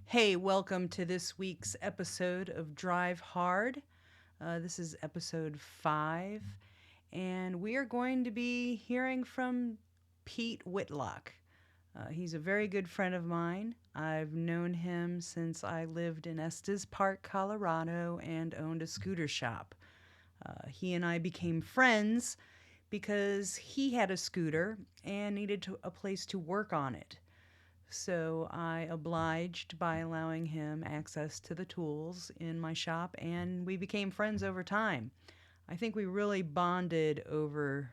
Hey, welcome to this week's episode of Drive Hard. This is episode 5, and we are going to be hearing from Pete Whitlock. He's a very good friend of mine. I've known him since I lived in Estes Park, Colorado, and owned a scooter shop. He and I became friends because he had a scooter and needed a place to work on it. So I obliged by allowing him access to the tools in my shop, and we became friends over time. I think we really bonded over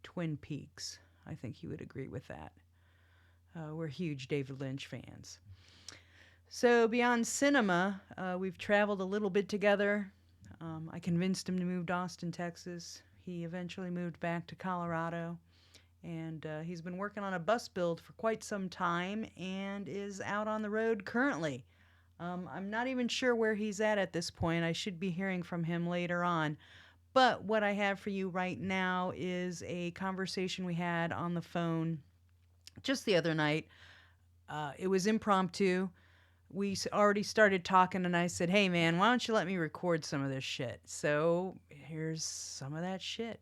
Twin Peaks. I think he would agree with that. We're huge David Lynch fans. So, beyond cinema, we've traveled a little bit together. I convinced him to move to Austin, Texas. He eventually moved back to Colorado. And he's been working on a bus build for quite some time and is out on the road currently. I'm not even sure where he's at this point. I should be hearing from him later on. But what I have for you right now is a conversation we had on the phone just the other night. It was impromptu. Already started talking, and I said, "Hey, man, why don't you let me record some of this shit?" So here's some of that shit.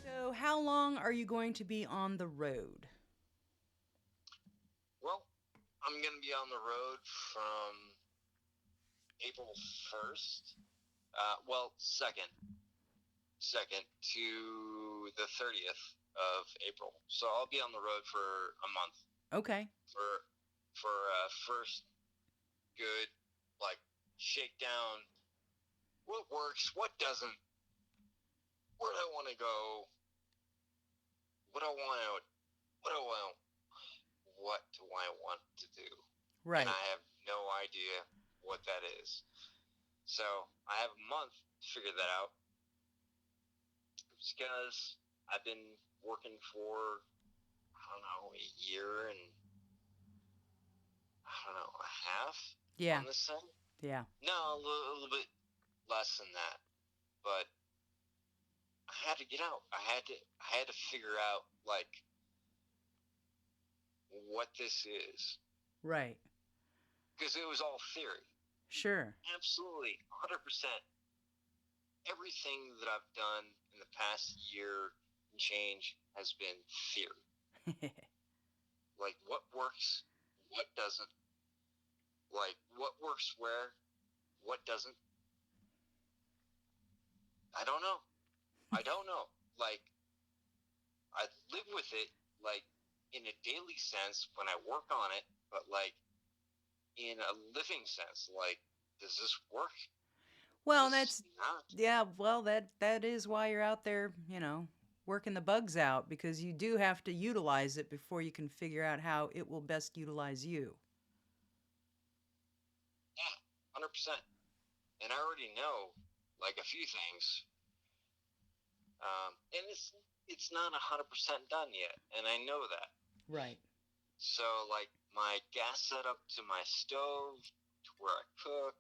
So, how long are you going to be on the road? Well, I'm going to be on the road from April 1st. Well, second to the 30th of April. So I'll be on the road for a month Okay. for first good like shakedown. What works? What doesn't? Where do I want to go? What do I want to? What do I want? What do I want to do? And Right. I have no idea what that is. So I have a month to figure that out. It's because I've been working for, I don't know, a year and, I don't know, a half Yeah. on this thing. Yeah. No, a little bit less than that. But I had to get out. I had to figure out, like, what this is. Right. Because it was all theory. Sure. Absolutely, 100%. Everything that I've done in the past year and change has been theory. Like, what works, what doesn't. Like, what works where, what doesn't. I don't know. I don't know. Like, I live with it, like, in a daily sense when I work on it, but, like, in a living sense, like, does this work? Well, Does this that's not? yeah, well that is why you're out there, working the bugs out because you do have to utilize it before you can figure out how it will best utilize you. Yeah, 100%. And I already know, like, a few things. And it's not 100% done yet, and I know that. Right. So, like, my gas setup to my stove, to where I cook,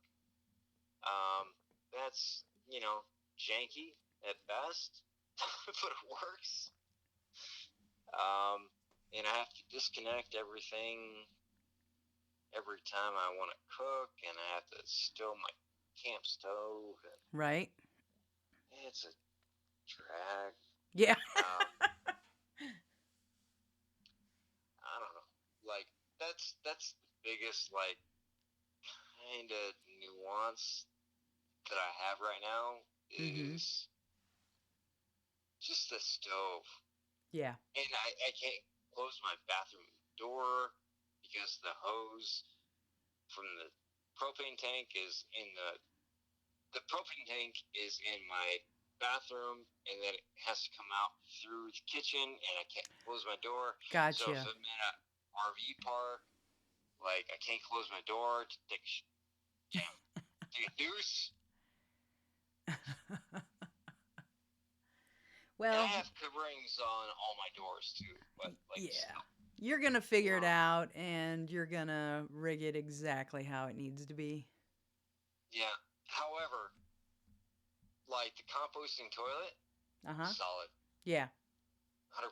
that's, janky at best, but it works. Um, and I have to disconnect everything every time I want to cook, and I have to stow my camp stove, and Right? it's a drag. Yeah. Um, I don't know. Like, that's the biggest, like, kind of nuance that I have right now Mhm. is just the stove. Yeah. And I can't close my bathroom door because the hose from the propane tank is in the propane tank is in my bathroom, and then it has to come out through the kitchen, and I can't close my door. So if Gotcha. I'm in an RV park, like, I can't close my door to take a deuce. And I Well, have coverings on all my doors too, but like, yeah. You're going to figure it uh, out and you're going to rig it exactly how it needs to be. yeah. However, like the composting toilet, Uh-huh. solid, Yeah. 100%.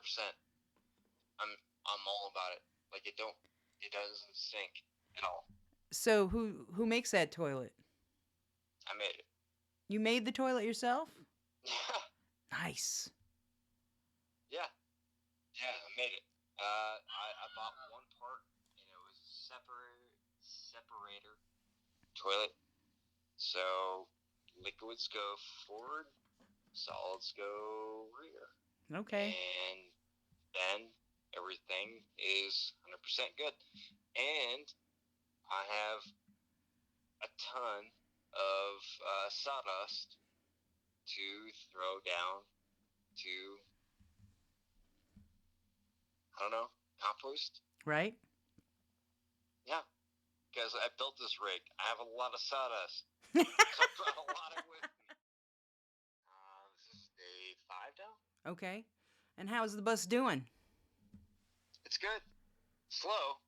I'm all about it. Like it doesn't stink at all. So who makes that toilet? I made it. You made the toilet yourself? Yeah, Nice. yeah, yeah. I made it. I bought one part, and it was a separator toilet. So liquids go forward, solids go rear, Okay. and then everything is 100% good. And I have a ton of sawdust to throw down to, I don't know, compost. Right? Yeah, because I built this rig. I have a lot of sawdust. I brought a lot of with me. This is day 5 now. Okay. And how's the bus doing? It's good. Slow.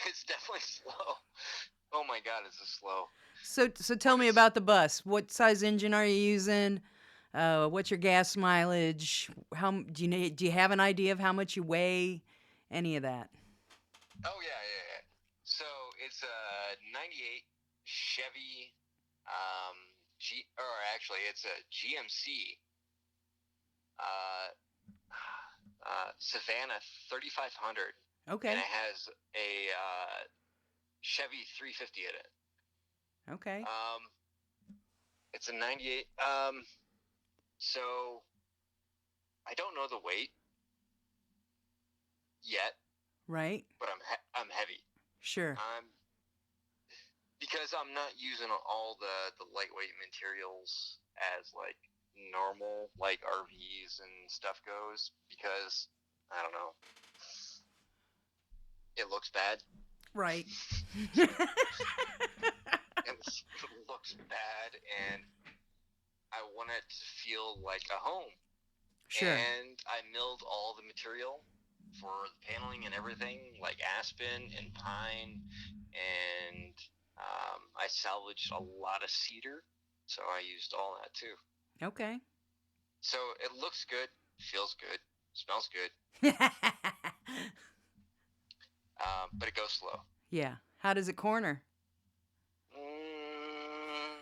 It's definitely slow. Oh my god, is this slow? So tell me about the bus. What size engine are you using? What's your gas mileage? How do you have an idea of how much you weigh? Any of that? Oh yeah. So it's a '98 Chevy, or actually it's a GMC, uh, Savannah 3500, and Okay. it has a Chevy 350 in it. Okay. It's a '98. So I don't know the weight yet, Right. but I'm heavy. Sure. Because I'm not using all the lightweight materials as like normal like RVs and stuff goes, because I don't know, it looks bad. Right. It looks bad, and I want it to feel like a home. Sure. And I milled all the material for the paneling and everything, like aspen and pine, and I salvaged a lot of cedar, so I used all that too. Okay. So it looks good, feels good, smells good, but it goes slow. Yeah. How does it corner? Mm,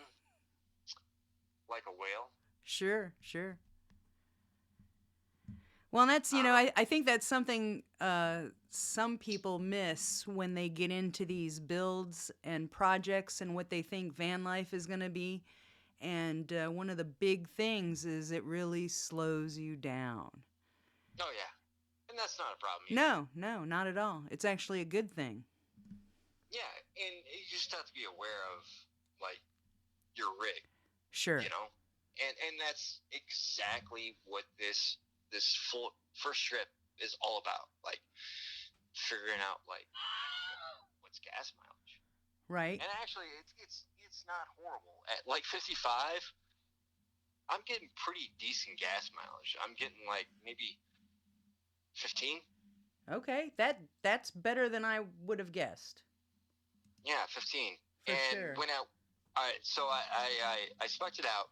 like a whale. Sure. Sure. Well, and that's, I think that's something some people miss when they get into these builds and projects and what they think van life is going to be. And one of the big things is it really slows you down. Oh yeah, and that's not a problem either. No, not at all. It's actually a good thing. Yeah, and you just have to be aware of like your rig, Sure. and that's exactly what this full first trip is all about. Like figuring out like what's gas mileage. Right. And actually, it's not horrible. At like 55, I'm getting pretty decent gas mileage. I'm getting like maybe 15. Okay. That's better than I would have guessed. Yeah, 15. For And sure. went out. All right, so I spec'd it out.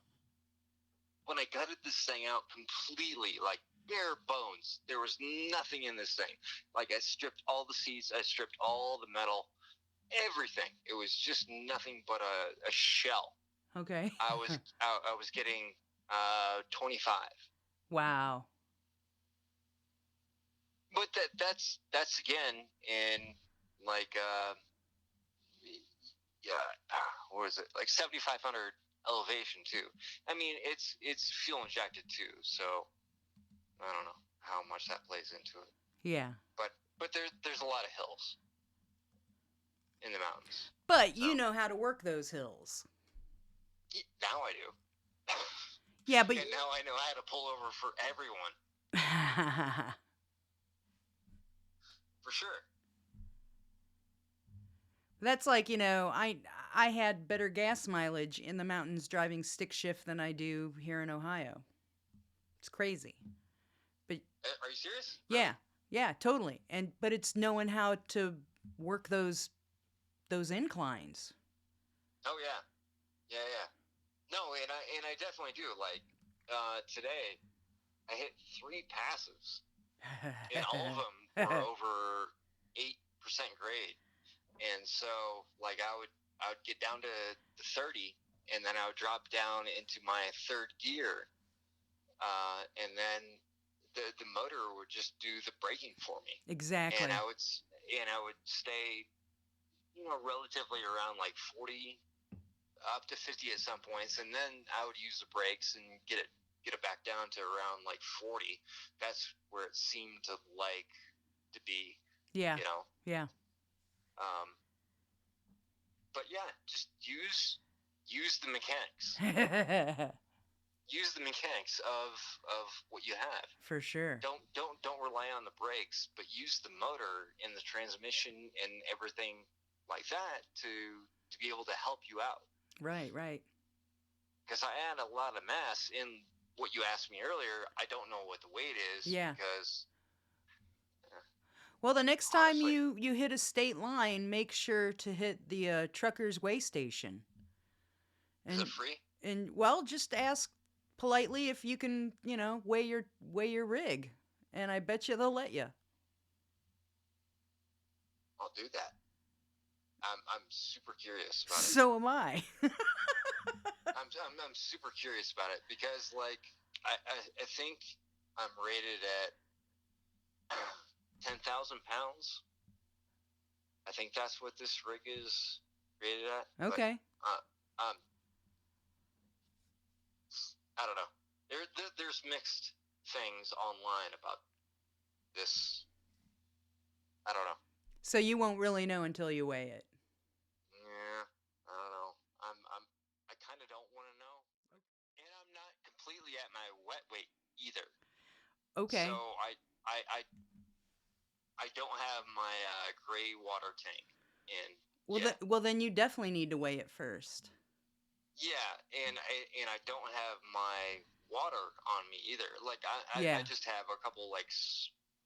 When I gutted this thing out completely, like bare bones, there was nothing in this thing. Like I stripped all the seats, I stripped all the metal, everything. It was just nothing but a shell. Okay. I was getting 25. Wow. But that's again in like yeah, what is it, like 7,500 elevation too. I mean, it's fuel injected too, so I don't know how much that plays into it. Yeah. But there's a lot of hills in the mountains. But you know how to work those hills. Now I do. Yeah, but and now I know how to pull over for everyone. For sure. That's like, I had better gas mileage in the mountains driving stick shift than I do here in Ohio. It's crazy. But Are you serious? yeah, Really? yeah, totally. And but it's knowing how to work those inclines. Oh yeah, yeah, yeah. No, and I definitely do. Like today, I hit 3 passes, and all of them were over 8% grade. And so, like, I would get down to the 30, and then I would drop down into my third gear, and then the motor would just do the braking for me, and Exactly. I would stay, relatively around like 40 up to 50 at some points, and then I would use the brakes and get it back down to around like 40. That's where it seemed to like to be, Yeah. you know. Yeah. Um, but yeah, just use the mechanics. Use the mechanics of what you have. For sure. Don't rely on the brakes, but use the motor and the transmission and everything like that to be able to help you out. Right, right. Because I add a lot of mass in what you asked me earlier. I don't know what the weight is Yeah. because Well, the next time honestly, you hit a state line, make sure to hit the trucker's way station. is it And free? well, just ask politely if you can, weigh your rig, and I bet you they'll let you. I'll do that. I'm super curious about it. So am I. I'm super curious about it because like I think I'm rated at 10,000 pounds. I think that's what this rig is rated at. Okay. But I don't know. There's mixed things online about this. I don't know. So you won't really know until you weigh it. Yeah, I don't know. I kind of don't want to know, and I'm not completely at my wet weight either. So Okay. I don't have my gray water tank in Well, yet. well, then you definitely need to weigh it first. Yeah, and I don't have my water on me either. Like I Yeah. just have a couple like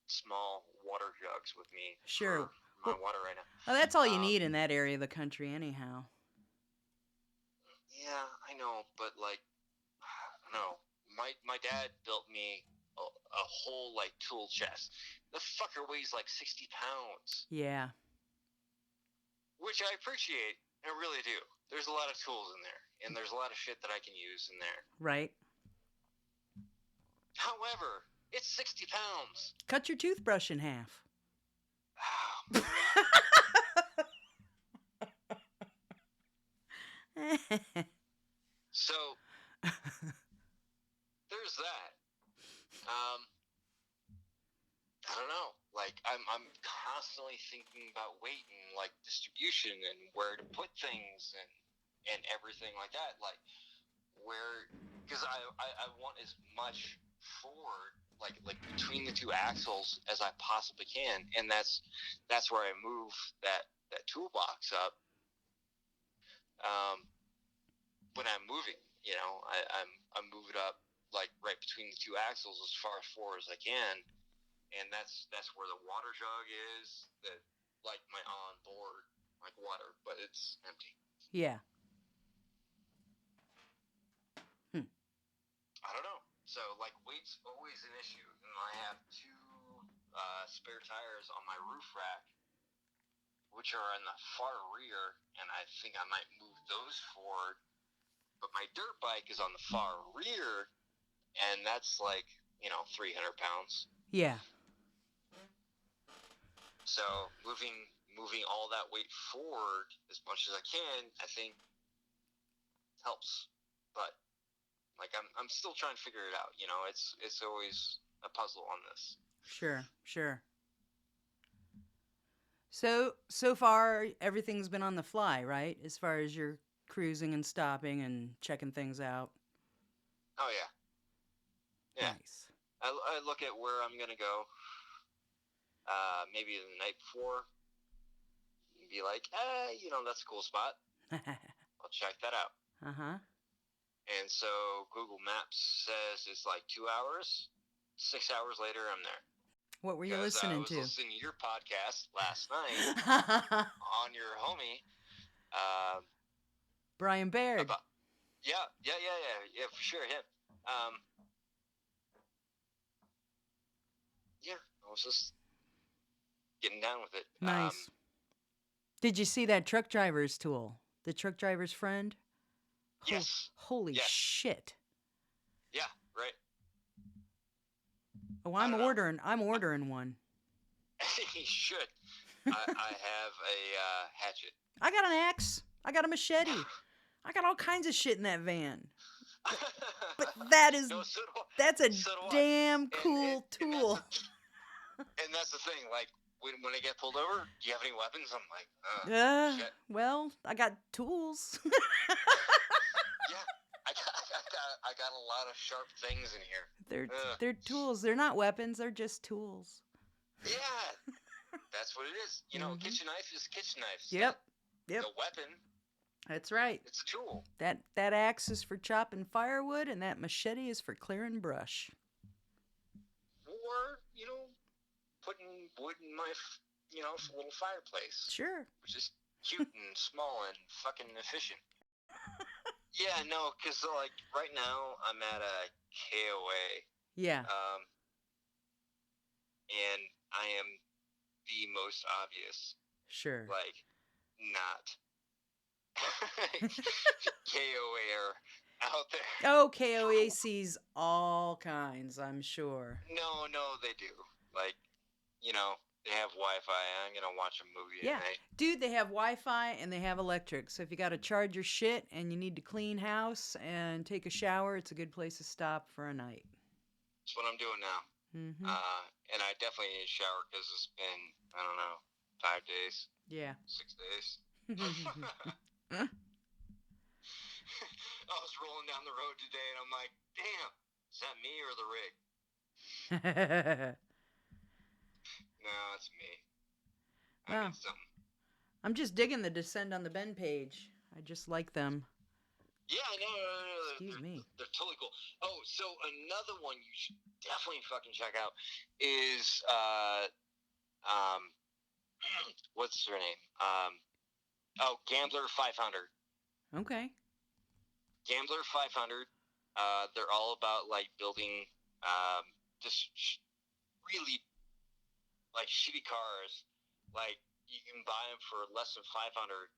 small water jugs with me Sure. for my Well, water right now. well, that's all you need in that area of the country, anyhow. Yeah, I know, but like, no, my dad built me a whole like tool chest. The fucker weighs like 60 pounds, Yeah. which I appreciate. I really do. There's a lot of tools in there, and there's a lot of shit that I can use in there. Right. However, it's 60 pounds. Cut your toothbrush in half. So there's that. I don't know. Like I'm constantly thinking about weight and like distribution and where to put things and everything like that. Like where, because I want as much forward like between the two axles as I possibly can, and that's where I move that toolbox up. When I'm moving, I'm moving up like right between the two axles as far forward as I can, and that's where the water jug is. That like my on board like water, but it's empty. Yeah. I don't know. So like weight's always an issue, and I have two spare tires on my roof rack, which are in the far rear, and I think I might move those forward. But my dirt bike is on the far rear, and that's like 300 pounds. Yeah. So moving all that weight forward as much as I can, I think helps. But like I'm still trying to figure it out. It's always a puzzle on this. Sure. Sure. So far everything's been on the fly, right? As far as your cruising and stopping and checking things out. Oh yeah. Nice. I look at where I'm gonna go. Maybe the night before. Be like, that's a cool spot. I'll check that out. Uh-huh. And so Google Maps says it's like 2 hours. 6 hours later, I'm there. What were you Because I listening was to? listening to your podcast last night on your homie. Brian Baird. Yeah, for sure, him. Yeah, I was just getting down with it. Nice. Did you see that truck driver's tool? The truck driver's friend? Yes. Holy shit. Yeah, right. Oh, I'm ordering one. He should. I have a hatchet. I got an axe. I got a machete. I got all kinds of shit in that van. But that's a damn cool tool. And that's the thing. Like when I get pulled over, do you have any weapons? I'm like, shit. Well, I got tools. Yeah, I got a lot of sharp things in here. They're tools. They're not weapons. They're just tools. Yeah, that's what it is. You know, kitchen knife is kitchen knife. Yep. The weapon. That's right. It's a tool. That axe is for chopping firewood, and that machete is for clearing brush. Or, you know, putting wood in my, little fireplace. Sure. Which is cute and small and fucking efficient. Yeah, no, because, like, right now I'm at a KOA. Yeah. And I am the most obvious. Sure. Like, not KOA out there. Oh, KOA sees all kinds, I'm sure. No, they do. Like, they have Wi-Fi. I'm going to watch a movie tonight. Dude, they have Wi-Fi and they have electric. So if you got to charge your shit and you need to clean house and take a shower, it's a good place to stop for a night. That's what I'm doing now. Mm-hmm. And I definitely need a shower because it's been, 5 days. Yeah. 6 days. I was rolling down the road today and I'm like, damn, is that me or the rig? No, it's me. I need something. I'm just digging the Descend on the Bend page. I just like them. Yeah, I know. Excuse me. They're totally cool. Oh, so another one you should definitely fucking check out is what's her name? Gambler 500. Okay. Gambler 500. They're all about like building just really like shitty cars. Like you can buy them for less than $500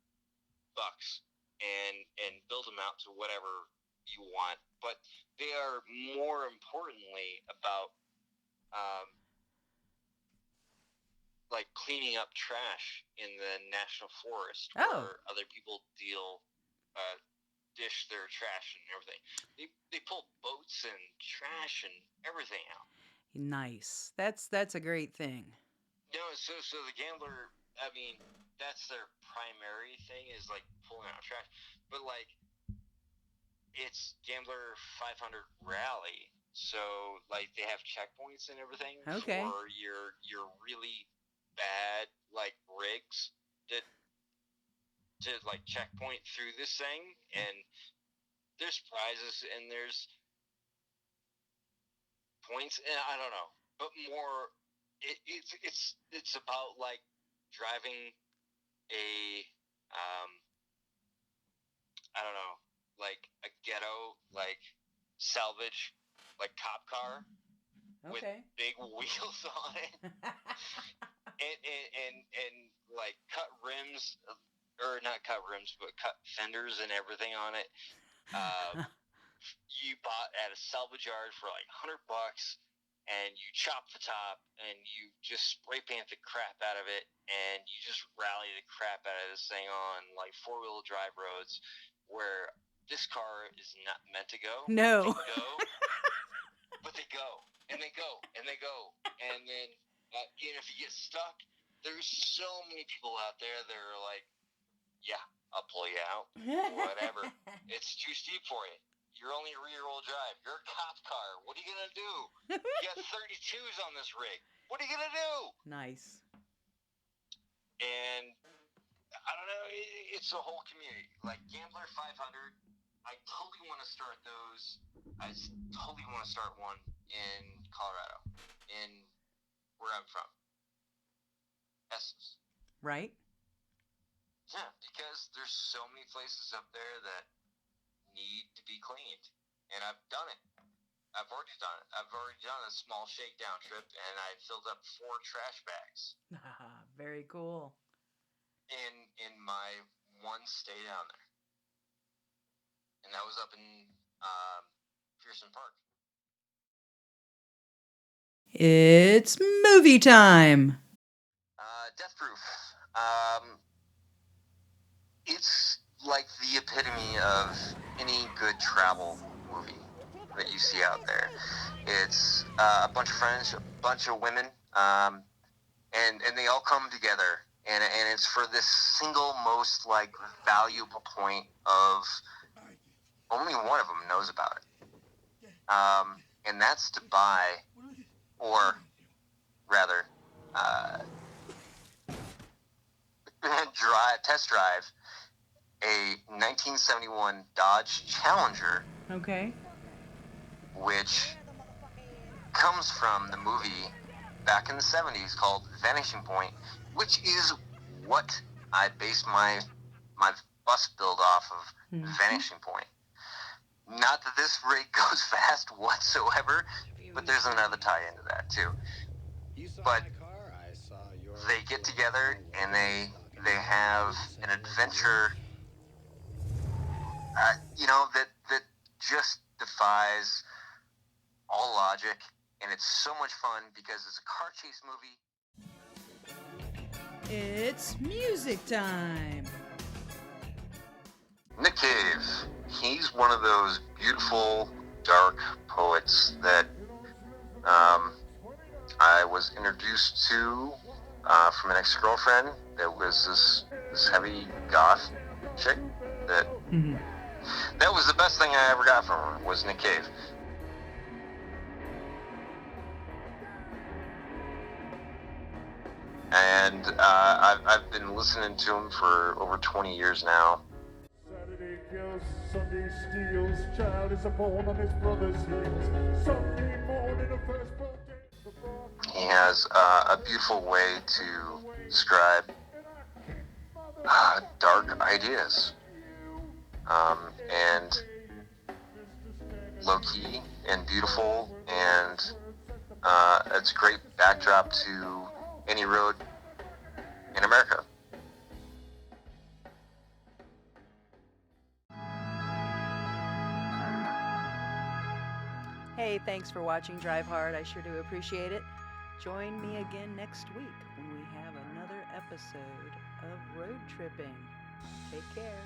and build them out to whatever you want. But they are more importantly about like cleaning up trash in the national forest where other people dish their trash and everything. They pull boats and trash and everything out. Nice. That's a great thing. No, so the Gambler, I mean, that's their primary thing is like pulling out trash. But like, it's Gambler 500 Rally, so like they have checkpoints and everything for your really bad like rigs to like checkpoint through this thing, and there's prizes and there's points, and I don't know, but more it's about like driving a I don't know, like a ghetto like salvage like cop car with big wheels on it and like cut rims, or not cut rims but cut fenders and everything on it. You bought at a salvage yard for like $100, and you chop the top and you just spray paint the crap out of it, and you just rally the crap out of this thing on like 4-wheel drive roads where this car is not meant to go. No. They go, but they go and they go and they go, and then if you get stuck, there's so many people out there that are like, yeah, I'll pull you out, whatever. It's too steep for you. You're only a rear-wheel drive. You're a cop car. What are you going to do? You got 32s on this rig. What are you going to do? Nice. And I don't know. It's a whole community. Like Gambler 500 I totally want to start those. Totally want to start one in Colorado, in where I'm from, Estes. Right? Yeah, because there's so many places up there that need to be cleaned, and I've done it. I've already done it. I've already done a small shakedown trip, and I filled up 4 trash bags Very cool. in my one stay down there, and that was up in Pearson Park. It's movie time. Death Proof. It's like the epitome of any good travel movie that you see out there. It's a bunch of friends, a bunch of women, and they all come together, and it's for this single most like valuable point of only one of them knows about it, and that's to buy, or rather, test drive a 1971 Dodge Challenger. Okay. Which comes from the movie back in the 70s called Vanishing Point, which is what I based my bus build off of. Vanishing Point. Not that this rig goes fast whatsoever, but there's another tie into that too. But they get together and they have an adventure, that just defies all logic, and it's so much fun because it's a car chase movie. It's music time. Nick Cave, he's one of those beautiful, dark poets that I was introduced to from an ex-girlfriend that was this heavy goth chick that that was the best thing I ever got from her, was Nick Cave. And I've been listening to him for over 20 years now. Saturday kills, Sunday steals, child is born on his brother's heels. Sunday morning, the first birthday. He has a beautiful way to describe dark ideas, and low-key and beautiful, and it's a great backdrop to any road in America. Hey, thanks for watching Drive Hard. I sure do appreciate it. Join me again next week when we have another episode of Road Tripping. Take care.